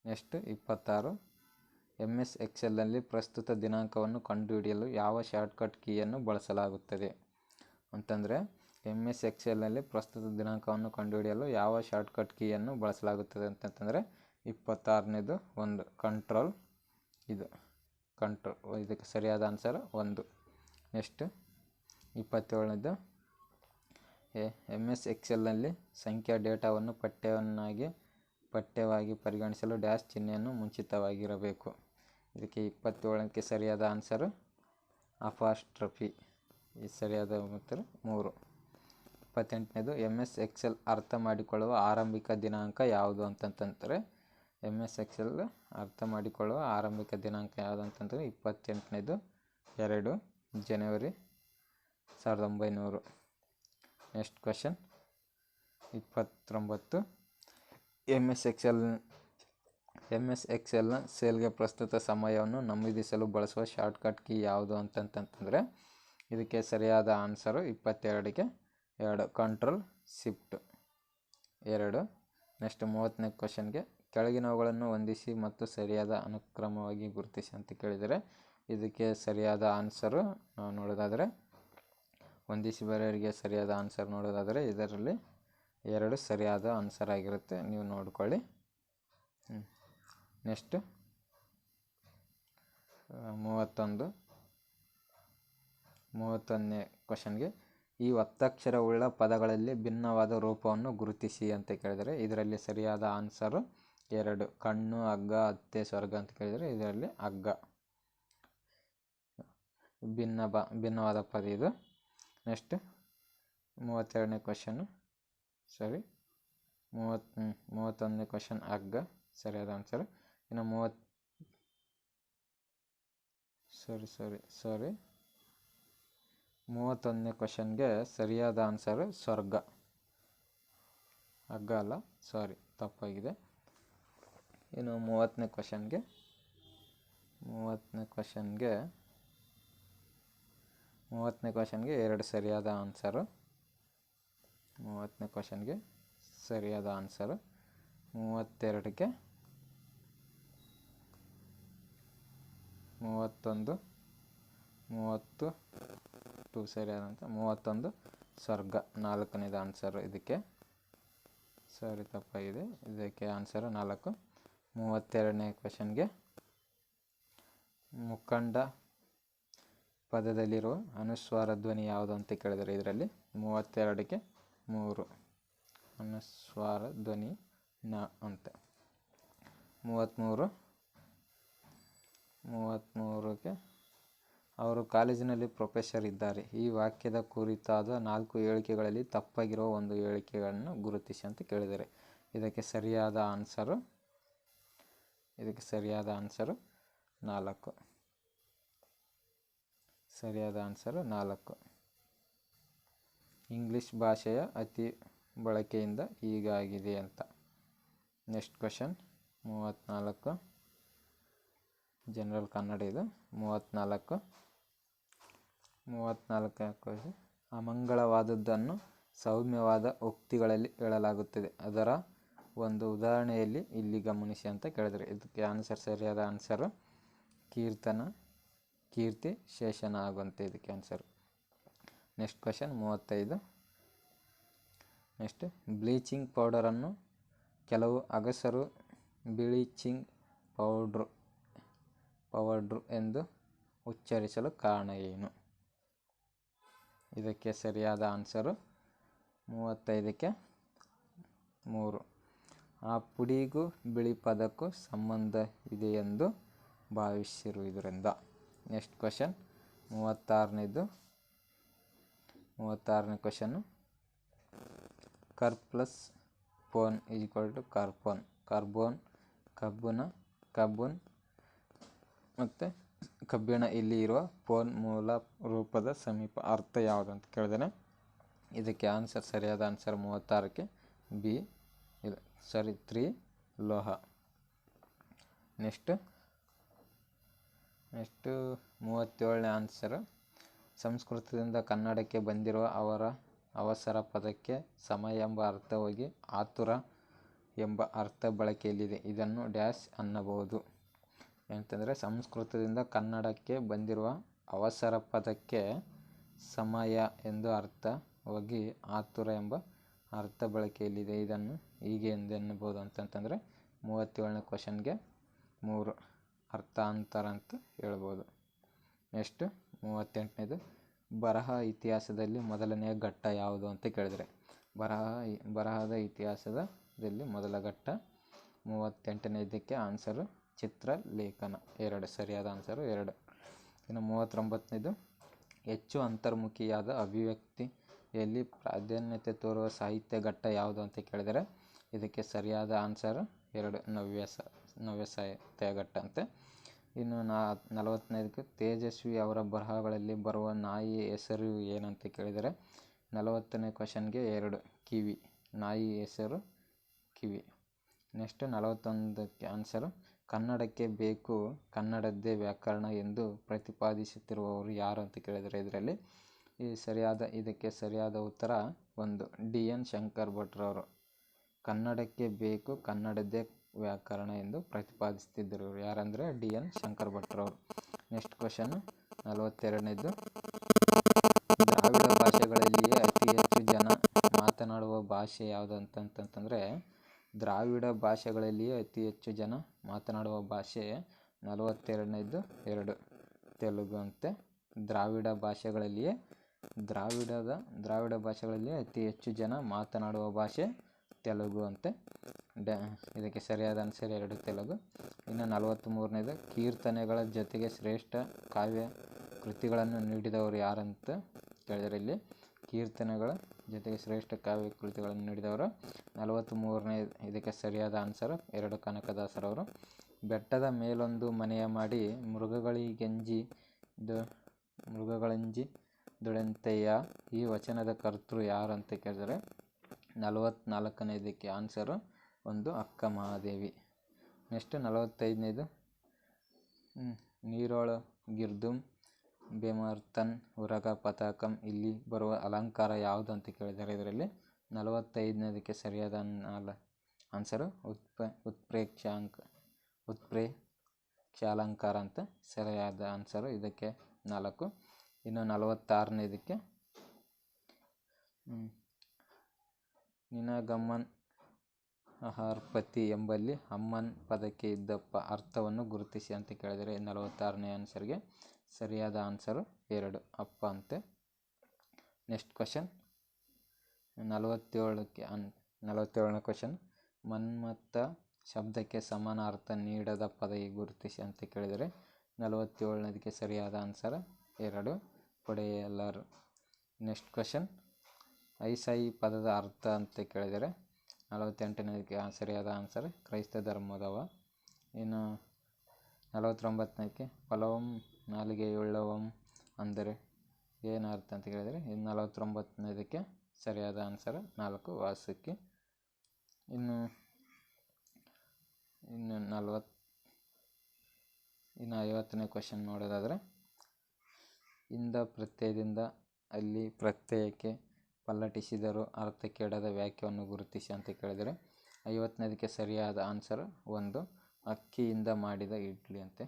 Next 26 MS ಎಕ್ಸೆಲ್ನಲ್ಲಿ ಪ್ರಸ್ತುತ ದಿನಾಂಕವನ್ನು ಕಂಡುಹಿಡಿಯಲು ಯಾವ ಶಾರ್ಟ್ಕಟ್ ಕೀಯನ್ನು ಬಳಸಲಾಗುತ್ತದೆ ಅಂತಂದರೆ MS ಎಕ್ಸೆಲ್ನಲ್ಲಿ ಪ್ರಸ್ತುತ ದಿನಾಂಕವನ್ನು ಕಂಡುಹಿಡಿಯಲು ಯಾವ ಶಾರ್ಟ್ಕಟ್ ಕೀಯನ್ನು ಬಳಸಲಾಗುತ್ತದೆ ಅಂತಂದರೆ 26ನೇದು ಒಂದು ಕಂಟ್ರೋಲ್, ಇದಕ್ಕೆ ಸರಿಯಾದ ಆನ್ಸರ್ 1. ನೆಕ್ಸ್ಟ್ 27ನೇದು MS ಎಕ್ಸೆಲ್ನಲ್ಲಿ ಸಂಖ್ಯಾ ಡೇಟಾವನ್ನು ಪಠ್ಯವಾಗಿ ಪರಿಗಣಿಸಲು ಡ್ಯಾಶ್ ಚಿಹ್ನೆಯನ್ನು ಮುಂಚಿತವಾಗಿರಬೇಕು. ಇದಕ್ಕೆ 27ಕ್ಕೆ ಸರಿಯಾದ ಆನ್ಸರು ಅಪಾಸ್ಟ್ರಫಿ. ಈ ಸರಿಯಾದ ಉತ್ತರ 3. 28ನೇದು MS ಎಕ್ಸೆಲ್ ಅರ್ಥ ಮಾಡಿಕೊಳ್ಳುವ ಆರಂಭಿಕ ದಿನಾಂಕ ಯಾವುದು ಅಂತಂತಂದರೆ MS ಎಕ್ಸೆಲ್ ಅರ್ಥ ಮಾಡಿಕೊಳ್ಳುವ ಆರಂಭಿಕ ದಿನಾಂಕ ಯಾವುದು ಅಂತಂದರೆ 28ನೇದು 2 ಜನವರಿ 1900. ನೆಕ್ಸ್ಟ್ ಕ್ವಶನ್ 29 MS ಎಕ್ಸೆಲ್ನ ಸೇಲ್ಗೆ ಪ್ರಸ್ತುತ ಸಮಯವನ್ನು ನಮೂದಿಸಲು ಬಳಸುವ ಶಾರ್ಟ್ಕಟ್ ಕೀ ಯಾವುದು ಅಂತಂತಂದರೆ ಇದಕ್ಕೆ ಸರಿಯಾದ ಆನ್ಸರು 22ಕ್ಕೆ 2 ಕಂಟ್ರೋಲ್ ಶಿಫ್ಟ್ 2. ನೆಕ್ಸ್ಟ್ 30ನೇ ಕ್ವಶನ್ಗೆ ಕೆಳಗಿನವುಗಳನ್ನು ಹೊಂದಿಸಿ ಮತ್ತು ಸರಿಯಾದ ಅನುಕ್ರಮವಾಗಿ ಗುರುತಿಸಿ ಅಂತ ಕೇಳಿದರೆ ಇದಕ್ಕೆ ಸರಿಯಾದ ಆನ್ಸರು ನಾವು ನೋಡೋದಾದರೆ ಹೊಂದಿಸಿ ಬರೆಯೋರಿಗೆ ಸರಿಯಾದ ಆನ್ಸರ್ ನೋಡೋದಾದರೆ ಇದರಲ್ಲಿ 2 ಸರಿಯಾದ ಆನ್ಸರ್ ಆಗಿರುತ್ತೆ, ನೀವು ನೋಡ್ಕೊಳ್ಳಿ. ನೆಕ್ಸ್ಟ್ 31ನೇ ಕ್ವಶನ್ಗೆ ಈ ಒತ್ತಕ್ಷರವುಳ್ಳ ಪದಗಳಲ್ಲಿ ಭಿನ್ನವಾದ ರೂಪವನ್ನು ಗುರುತಿಸಿ ಅಂತ ಕೇಳಿದರೆ ಇದರಲ್ಲಿ ಸರಿಯಾದ ಆನ್ಸರು 2 ಕಣ್ಣು, ಹಗ್ಗ, ಅತ್ತೆ, ಸ್ವರ್ಗ ಅಂತ ಕೇಳಿದರೆ ಇದರಲ್ಲಿ ಹಗ್ಗ ಭಿನ್ನವಾದ ಪದ ಇದು. ನೆಕ್ಸ್ಟ್ 31ನೇ ಕ್ವಶನ್ ಹಗ್ಗ ಸರಿಯಾದ ಆನ್ಸರ್. ಇನ್ನು 31ನೇ ಕ್ವಶನ್ಗೆ ಸರಿಯಾದ ಆನ್ಸರು ಸ್ವರ್ಗ, ಹಗ್ಗ ಅಲ್ಲ, ತಪ್ಪಾಗಿದೆ. ಇನ್ನು 30ನೇ ಕ್ವಶನ್ಗೆ 2 ಸರಿಯಾದ ಆನ್ಸರು. 30ನೇ ಕ್ವಶನ್ಗೆ ಸರಿಯಾದ ಆನ್ಸರು 32ಕ್ಕೆ 32 ಸರಿಯಾದ ಆನ್ಸರ್ 31 ಸ್ವರ್ಗ 4ನೇದು ಆನ್ಸರು. ಇದಕ್ಕೆ ತಪ್ಪಾಗಿದೆ, ಇದಕ್ಕೆ ಆನ್ಸರು 4. 32ನೇ ಕ್ವಶನ್ಗೆ ಮುಖಂಡ ಪದದಲ್ಲಿರುವ ಅನುಸ್ವಾರ ಧ್ವನಿ ಯಾವುದು ಅಂತ ಕೇಳಿದರೆ ಇದರಲ್ಲಿ 32ಕ್ಕೆ 3 ಅನುಸ್ವಾರ ಧ್ವನಿ ನ ಅಂತ. 33ಕ್ಕೆ ಅವರು ಕಾಲೇಜಿನಲ್ಲಿ ಪ್ರೊಫೆಸರ್ ಇದ್ದಾರೆ. ಈ ವಾಕ್ಯದ ಕುರಿತಾದ 4 ಹೇಳಿಕೆಗಳಲ್ಲಿ ತಪ್ಪಾಗಿರುವ ಒಂದು ಹೇಳಿಕೆಗಳನ್ನು ಗುರುತಿಸಿ ಅಂತ ಕೇಳಿದರೆ ಇದಕ್ಕೆ ಸರಿಯಾದ ಆನ್ಸರು 4. ಸರಿಯಾದ ಆನ್ಸರು 4. ಇಂಗ್ಲಿಷ್ ಭಾಷೆಯ ಅತಿ ಬಳಕೆಯಿಂದ ಹೀಗಾಗಿದೆ ಅಂತ. ನೆಕ್ಸ್ಟ್ ಕ್ವಶನ್ 34 ಜನರಲ್ ಕನ್ನಡ ಇದು. 34ನೇ ಕ್ವಶನ್ ಅಮಂಗಳವಾದದ್ದನ್ನು ಸೌಮ್ಯವಾದ ಉಕ್ತಿಗಳಲ್ಲಿ ಹೇಳಲಾಗುತ್ತದೆ, ಅದರ ಒಂದು ಉದಾಹರಣೆಯಲ್ಲಿ ಇಲ್ಲಿ ಗಮನಿಸಿ ಅಂತ ಕೇಳಿದರೆ ಇದಕ್ಕೆ ಸರಿಯಾದ ಆನ್ಸರು ಕೀರ್ತಿ ಶೇಷನ ಆಗುವಂತೆ ಇದಕ್ಕೆ answer. Next question 35 next bleaching ಪೌಡರನ್ನು ಕೆಲವು ಅಗಸರು ಬ್ಲೀಚಿಂಗ್ ಪೌಡ್ರು ಎಂದು ಉಚ್ಚರಿಸಲು ಕಾರಣ ಏನು? ಇದಕ್ಕೆ ಸರಿಯಾದ ಆನ್ಸರು 35ಕ್ಕೆ 3 ಆ ಪುಡಿಗೂ ಬಿಳಿ ಪದಕ್ಕೂ ಸಂಬಂಧವಿದೆಯೆಂದು ಭಾವಿಸಿರುವುದರಿಂದ. ನೆಕ್ಸ್ಟ್ ಕ್ವಶನ್ 36ನೇ ಕ್ವಶನ್ನು ಕರ್ಬ್ ಪ್ಲಸ್ ಫೋನ್ = ಕಾರ್ಬೋನ್ ಕಬ್ಬುನ್ ಮತ್ತು ಕಬ್ಬಿಣ ಇಲ್ಲಿ ಇರುವ ಫೋನ್ ಮೂಲ ರೂಪದ ಸಮೀಪ ಅರ್ಥ ಯಾವುದು ಅಂತ ಕೇಳಿದರೆ ಇದಕ್ಕೆ ಸರಿಯಾದ ಆನ್ಸರ್ 36ಕ್ಕೆ B 3 ಲೋಹ. ನೆಕ್ಸ್ಟ್ 37ನೇ ಆನ್ಸರ್ ಸಂಸ್ಕೃತದಿಂದ ಕನ್ನಡಕ್ಕೆ ಬಂದಿರುವ ಅವಸರ ಪದಕ್ಕೆ ಸಮಯ ಎಂಬ ಅರ್ಥ ಹೋಗಿ ಆತುರ ಎಂಬ ಅರ್ಥ ಬಳಕೆಯಲ್ಲಿದೆ. ಇದನ್ನು ಡ್ಯಾಶ್ ಅನ್ನಬಹುದು ಅಂತಂದರೆ ಸಂಸ್ಕೃತದಿಂದ ಕನ್ನಡಕ್ಕೆ ಬಂದಿರುವ ಅವಸರ ಪದಕ್ಕೆ ಸಮಯ ಎಂದು ಅರ್ಥವಾಗಿ ಆತುರ ಎಂಬ ಅರ್ಥ ಬಳಕೆಯಲ್ಲಿದೆ. ಇದನ್ನು ಹೀಗೆ ಎಂದೆನ್ನಬಹುದು ಅಂತಂತಂದರೆ 37ನೇ ಕ್ವಶನ್ಗೆ 3 ಅರ್ಥಾಂತರ ಅಂತ ಹೇಳ್ಬೋದು. ನೆಕ್ಸ್ಟ್ 38ನೇದು ಬರಹ ಇತಿಹಾಸದಲ್ಲಿ ಮೊದಲನೆಯ ಘಟ್ಟ ಯಾವುದು ಅಂತ ಕೇಳಿದರೆ ಬರಹದ ಇತಿಹಾಸದಲ್ಲಿ ಮೊದಲ ಘಟ್ಟ 38ನೇದಕ್ಕೆ ಆನ್ಸರು ಚಿತ್ರಲೇಖನ. 2 ಸರಿಯಾದ ಆನ್ಸರು 2. ಇನ್ನು 39ನೇದು ಹೆಚ್ಚು ಅಂತರ್ಮುಖಿಯಾದ ಅಭಿವ್ಯಕ್ತಿಯಲ್ಲಿ ಪ್ರಾಧಾನ್ಯತೆ ತೋರುವ ಸಾಹಿತ್ಯ ಘಟ್ಟ ಯಾವುದು ಅಂತ ಕೇಳಿದರೆ ಇದಕ್ಕೆ ಸರಿಯಾದ ಆನ್ಸರ್ 2 ನವ್ಯ ಸಾಹಿತ್ಯ ಘಟ್ಟ ಅಂತೆ. ಇನ್ನು 40ನೇದಕ್ಕೆ ತೇಜಸ್ವಿ ಅವರ ಬರಹಗಳಲ್ಲಿ ಬರುವ ನಾಯಿ ಹೆಸರು ಏನಂತ ಕೇಳಿದರೆ 40ನೇ ಕ್ವಶನ್ಗೆ 2 ಕಿವಿ, ನಾಯಿ ಹೆಸರು ಕಿವಿ. ನೆಕ್ಸ್ಟ್ 41ಕ್ಕೆ ಆನ್ಸರು ಕನ್ನಡಕ್ಕೆ ಬೇಕು ಕನ್ನಡದ್ದೇ ವ್ಯಾಕರಣ ಎಂದು ಪ್ರತಿಪಾದಿಸುತ್ತಿರುವವರು ಯಾರು ಅಂತ ಕೇಳಿದರೆ ಇದರಲ್ಲಿ ಇದಕ್ಕೆ ಸರಿಯಾದ ಉತ್ತರ 1 DN ಶಂಕರ್ ಭಟ್ರವರು. ಕನ್ನಡಕ್ಕೆ ಬೇಕು ಕನ್ನಡದ್ದೇ ವ್ಯಾಕರಣ ಎಂದು ಪ್ರತಿಪಾದಿಸುತ್ತಿದ್ದರು ಯಾರಂದರೆ DN ಶಂಕರ್ ಭಟ್ರವರು. ನೆಕ್ಸ್ಟ್ ಕ್ವಶನ್ 42ನೇದು ದ್ರಾವಿಡ ಭಾಷೆಗಳಲ್ಲಿಯೇ ಅತಿ ಹೆಚ್ಚು ಜನ ಮಾತನಾಡುವ ಭಾಷೆ ಯಾವುದು ಅಂತಂತಂದರೆ ದ್ರಾವಿಡ ಭಾಷೆಗಳಲ್ಲಿಯೇ ಅತಿ ಹೆಚ್ಚು ಜನ ಮಾತನಾಡುವ ಭಾಷೆ 42ನೇದು 2 ತೆಲುಗು ಅಂತೆ. ದ್ರಾವಿಡ ಭಾಷೆಗಳಲ್ಲಿಯೇ ಅತಿ ಹೆಚ್ಚು ಜನ ಮಾತನಾಡುವ ಭಾಷೆ ತೆಲುಗು ಅಂತೆ. ಇದಕ್ಕೆ ಸರಿಯಾದ ಆನ್ಸರ್ 2 ತೆಲುಗು. ಇನ್ನು 43ನೇದು ಕೀರ್ತನೆಗಳ ಜೊತೆಗೆ ಶ್ರೇಷ್ಠ ಕಾವ್ಯ ಕೃತಿಗಳನ್ನು ನೀಡಿದವರು ಯಾರಂತ ಕೇಳಿದರೆ ಇಲ್ಲಿ ಕೀರ್ತನೆಗಳ ಜೊತೆಗೆ ಶ್ರೇಷ್ಠ ಕಾವ್ಯ ಕೃತಿಗಳನ್ನು ನೀಡಿದವರು 43ನೇ ಇದಕ್ಕೆ ಸರಿಯಾದ ಆನ್ಸರ್ 2 ಕನಕದಾಸರವರು. ಬೆಟ್ಟದ ಮೇಲೊಂದು ಮನೆಯ ಮಾಡಿ ಮೃಗಗಳಂಜಿದೊಡೆಂತೆಯ ಈ ವಚನದ ಕರ್ತೃ ಯಾರು ಅಂತ ಕೇಳಿದರೆ 44ನೇದಕ್ಕೆ ಆನ್ಸರು 1 ಅಕ್ಕ ಮಹಾದೇವಿ. ನೆಕ್ಸ್ಟ್ 45ನೇದು ನೀರೊಳಗಿರ್ದುಂ ಬೆಮರ್ತನ್ ಉರಗ ಪತಾಕಂ ಇಲ್ಲಿ ಬರುವ ಅಲಂಕಾರ ಯಾವುದು ಅಂತ ಕೇಳಿದರೆ ಇದರಲ್ಲಿ 45ನೇದಕ್ಕೆ ಸರಿಯಾದ ಆನ್ಸರು ಉತ್ಪ್ರೇಕ್ಷಾಲಂಕಾರ ಅಂತ ಸರಿಯಾದ ಆನ್ಸರು ಇದಕ್ಕೆ 4. ಇನ್ನು 46ನೇದಕ್ಕೆ ನಿನಗಮ್ಮನ್ ಅಹಾರ್ಪತಿ ಎಂಬಲ್ಲಿ ಅಮ್ಮನ್ ಪದಕ್ಕೆ ಇದ್ದಪ್ಪ ಅರ್ಥವನ್ನು ಗುರುತಿಸಿ ಅಂತ ಕೇಳಿದರೆ 46ನೇ ಆನ್ಸರ್ಗೆ ಸರಿಯಾದ ಆನ್ಸರು 2 ಅಪ್ಪ ಅಂತೆ. ನೆಕ್ಸ್ಟ್ ಕ್ವಶನ್ 47ನೇ ಕ್ವಶನ್ ಮನ್ಮಥ ಶಬ್ದಕ್ಕೆ ಸಮಾನ ಅರ್ಥ ನೀಡದ ಪದ ಗುರುತಿಸಿ ಅಂತ ಕೇಳಿದರೆ 47ನೇದಕ್ಕೆ ಸರಿಯಾದ ಆನ್ಸರ್ 2 ಪೊಡೆಯಲರ್. ನೆಕ್ಸ್ಟ್ ಕ್ವಶನ್ ಐಸಾಯಿ ಪದದ ಅರ್ಥ ಅಂತ ಕೇಳಿದರೆ 48ನೇದಕ್ಕೆ ಸರಿಯಾದ ಆನ್ಸರ್ ಕ್ರೈಸ್ತ ಧರ್ಮದವ. ಇನ್ನು 49ನೇದಕ್ಕೆ ಫಲವಂ ನಾಲಿಗೆಯುಳ್ಳವಂ ಅಂದರೆ ಏನು ಅರ್ಥ ಅಂತ ಕೇಳಿದರೆ 49ನೇದಕ್ಕೆ ಸರಿಯಾದ ಆನ್ಸರ್ 4 ವಾಸುಕಿ. ಇನ್ನು 50ನೇ ಕ್ವಶನ್ ನೋಡೋದಾದರೆ ಇಂದ ಪ್ರತ್ಯಯದಿಂದ ಅಲ್ಲಿ ಪ್ರತ್ಯಯಕ್ಕೆ ಪಲ್ಲಟಿಸಿದರೂ ಅರ್ಥ ಕೆಡದ ವಾಕ್ಯವನ್ನು ಗುರುತಿಸಿ ಅಂತ ಕೇಳಿದರೆ 50ನೇದಕ್ಕೆ ಸರಿಯಾದ ಆನ್ಸರ್ 1 ಅಕ್ಕಿಯಿಂದ ಮಾಡಿದ ಇಡ್ಲಿ ಅಂತೆ.